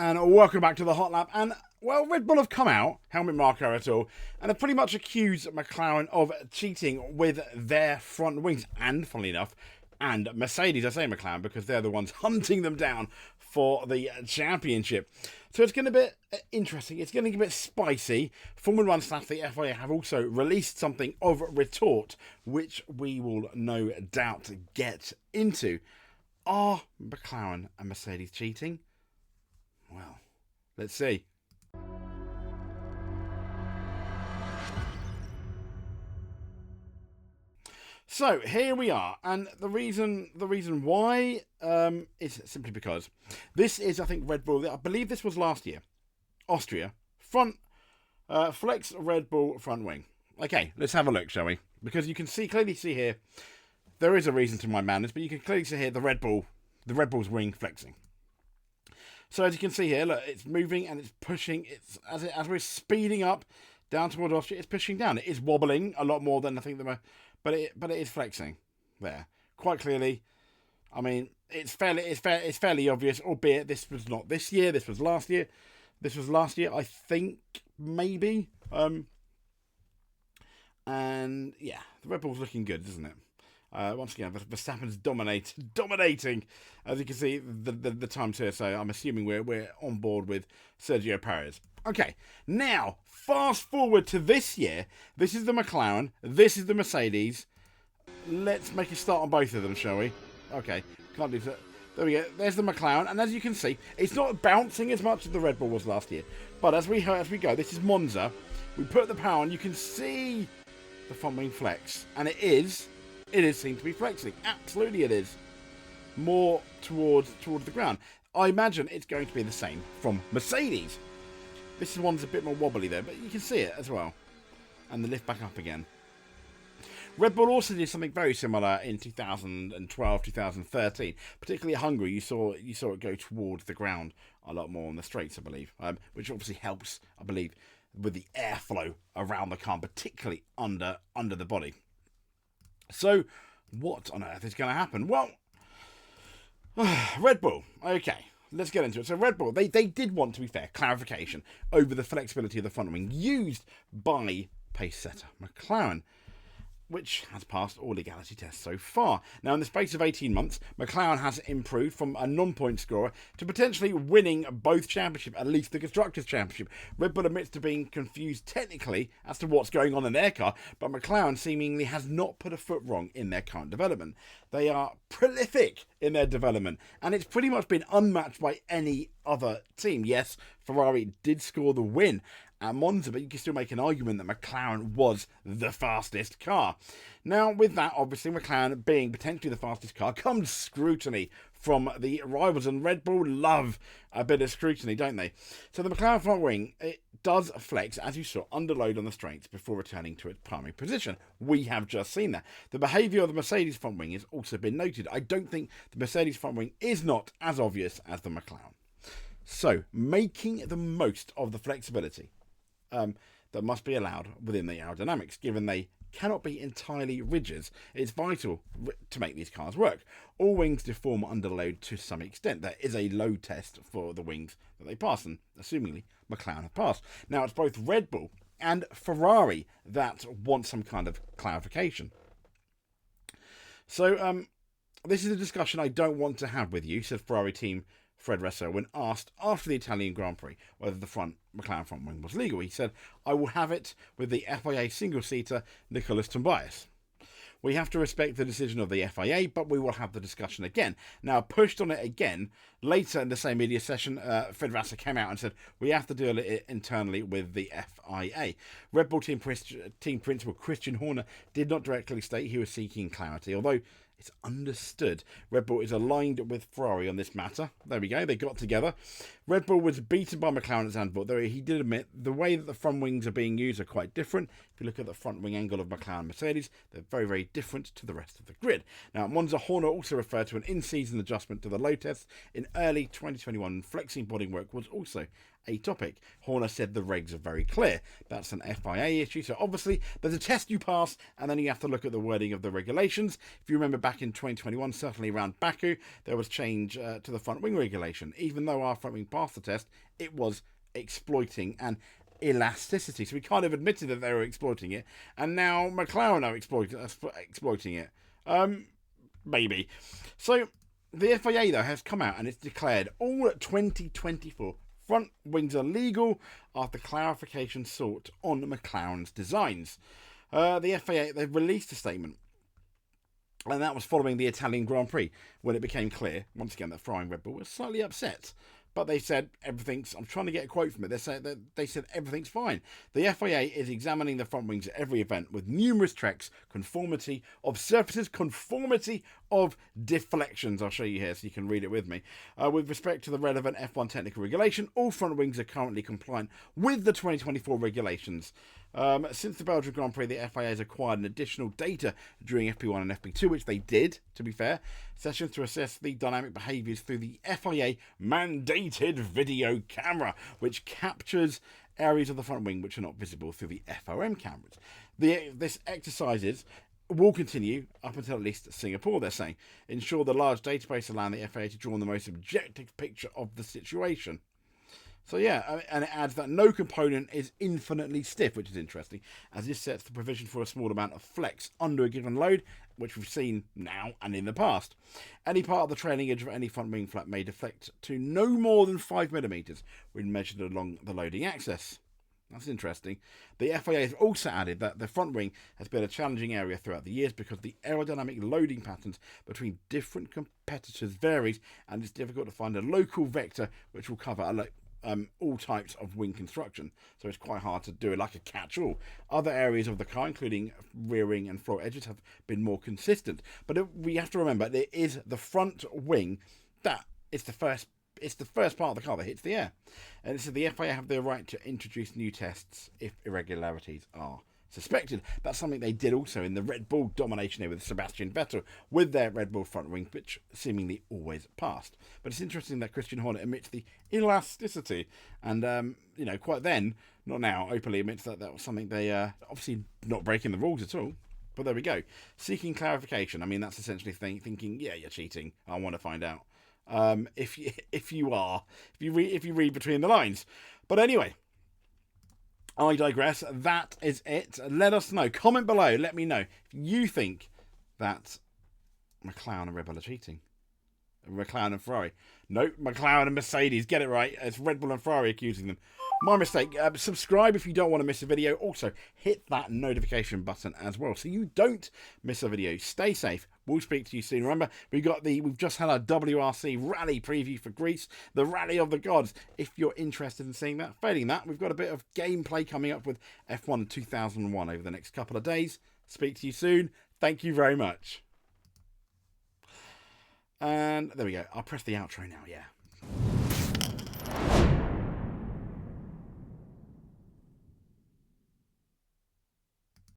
And welcome back to the Hot Lap. And, well, Red Bull have come out, helmet marker at all, and have pretty much accused McLaren of cheating with their front wings. And, funnily enough, and Mercedes, I say McLaren, because they're the ones hunting them down for the championship. So it's going to be interesting. It's going to get a bit spicy. Formula 1 / the FIA have also released something of retort, which we will no doubt get into. Are McLaren and Mercedes cheating? Well, let's see. So here we are, and the reason why is simply because this is, I think, Red Bull. I believe this was last year, Austria front Flex Red Bull front wing. Okay, let's have a look, shall we? Because you can clearly see here there is a reason to my madness, but you can clearly see here the Red Bull's wing flexing. So as you can see here, look, it's moving and it's pushing. It's as we're speeding up down towards Austria, it's pushing down. It is wobbling a lot more than I think but it is flexing there quite clearly. I mean, it's fairly obvious. Albeit this was not this year. This was last year. This was last year, I think, maybe. And yeah, the Red Bull's looking good, isn't it? Once again, Verstappen's dominating, as you can see, the times here. So I'm assuming we're on board with Sergio Perez. Okay, now fast forward to this year. This is the McLaren. This is the Mercedes. Let's make a start on both of them, shall we? Okay, can't do that. There we go. There's the McLaren, and as you can see, it's not bouncing as much as the Red Bull was last year. But as we go, this is Monza. We put the power on. You can see the front wing flex, and it is seen to be flexing. Absolutely it is. More towards the ground. I imagine it's going to be the same from Mercedes. This one's a bit more wobbly there, but you can see it as well. And the lift back up again. Red Bull also did something very similar in 2012, 2013. Particularly at Hungary, you saw it go towards the ground a lot more on the straights, I believe. Which obviously helps, I believe, with the airflow around the car, particularly under the body. So, what on earth is going to happen? Well, Red Bull. Okay, let's get into it. So, Red Bull, they did want, to be fair, clarification over the flexibility of the front wing used by pace setter McLaren, which has passed all legality tests so far. Now, in the space of 18 months, McLaren has improved from a non-point scorer to potentially winning both championships, at least the Constructors' Championship. Red Bull admits to being confused technically as to what's going on in their car, but McLaren seemingly has not put a foot wrong in their current development. They are prolific in their development, and it's pretty much been unmatched by any other team. Yes, Ferrari did score the win at Monza, but you can still make an argument that McLaren was the fastest car. Now, with that, obviously, McLaren being potentially the fastest car, comes scrutiny from the rivals, and Red Bull love a bit of scrutiny, don't they? So the McLaren front wing, it does flex, as you saw, under load on the straights before returning to its primary position. We have just seen that. The behaviour of the Mercedes front wing has also been noted. I don't think the Mercedes front wing is not as obvious as the McLaren. So, making the most of the flexibility that must be allowed within the aerodynamics, given they cannot be entirely rigid. It's vital to make these cars work. All wings deform under load to some extent. There is a load test for the wings that they pass, and assumingly McLaren have passed. Now, it's both Red Bull and Ferrari that want some kind of clarification. So, this is a discussion I don't want to have with you, said Ferrari team Fred Russo, when asked after the Italian Grand Prix whether the McLaren front wing was legal. He said, "I will have it with the FIA single-seater Nicholas Tobias. We have to respect the decision of the FIA, but we will have the discussion again." Now, pushed on it again, later in the same media session, Fred Russo came out and said, "We have to deal it internally with the FIA. Red Bull team principal Christian Horner did not directly state he was seeking clarity, although it's understood Red Bull is aligned with Ferrari on this matter. There we go, they got together. Red Bull was beaten by McLaren at Zandvoort, though he did admit the way that the front wings are being used are quite different. If you look at the front wing angle of McLaren and Mercedes, they're very, very different to the rest of the grid. Now, at Monza, Horner also referred to an in-season adjustment to the load test in early 2021. Flexing bodywork was also a topic. Horner said the regs are very clear. That's an FIA issue. So obviously there's a test you pass, and then you have to look at the wording of the regulations. If you remember back in 2021, certainly around Baku, there was change to the front wing regulation. Even though our front wing passed the test, it was exploiting an elasticity. So we kind of admitted that they were exploiting it, and now McLaren are exploiting it. Maybe. So the FIA, though, has come out and it's declared all 2024 front wings are legal after clarification sought on McLaren's designs. The FIA, they've released a statement, and that was following the Italian Grand Prix, when it became clear, once again, that Ferrari and Red Bull were slightly upset. But they said everything's... I'm trying to get a quote from it. They said everything's fine. The FIA is examining the front wings at every event with numerous checks, conformity of surfaces, conformity of deflections. I'll show you here so you can read it with me. With respect to the relevant F1 technical regulation, all front wings are currently compliant with the 2024 regulations. Since the Belgian Grand Prix, the FIA has acquired an additional data during FP1 and FP2, which they did, to be fair, sessions to assess the dynamic behaviours through the FIA mandated video camera, which captures areas of the front wing which are not visible through the FOM cameras. This exercises will continue up until at least Singapore, they're saying. Ensure the large database allowing the FIA to draw the most objective picture of the situation. So yeah, and it adds that no component is infinitely stiff, which is interesting, as this sets the provision for a small amount of flex under a given load, which we've seen now and in the past. Any part of the trailing edge of any front wing flap may deflect to no more than 5mm when measured along the loading axis. That's interesting. The FIA has also added that the front wing has been a challenging area throughout the years because the aerodynamic loading patterns between different competitors varies, and it's difficult to find a local vector which will cover all types of wing construction, so it's quite hard to do it like a catch-all. Other areas of the car, including rear-wing and floor edges, have been more consistent. But we have to remember there is the front wing that is the first. It's the first part of the car that hits the air, and so the FIA have the right to introduce new tests if irregularities are suspected. That's something they did also in the Red Bull domination here with Sebastian Vettel with their Red Bull front wing, which seemingly always passed. But it's interesting that Christian Horner admits the elasticity, and quite then, not now, openly admits that that was something they obviously not breaking the rules at all. But there we go, seeking clarification. I mean, that's essentially thinking, yeah, you're cheating. I want to find out if you read between the lines. But anyway, I digress. That is it. Let us know. Comment below. Let me know if you think that McLaren and Red Bull are cheating. McLaren and Ferrari. No, McLaren and Mercedes. Get it right. It's Red Bull and Ferrari accusing them. My mistake. Subscribe if you don't want to miss a video. Also, hit that notification button as well so you don't miss a video. Stay safe. We'll speak to you soon. Remember, we've just had our WRC rally preview for Greece, the Rally of the Gods. If you're interested in seeing that, failing that, we've got a bit of gameplay coming up with F1 2001 over the next couple of days. Speak to you soon. Thank you very much. And there we go. I'll press the outro now, yeah.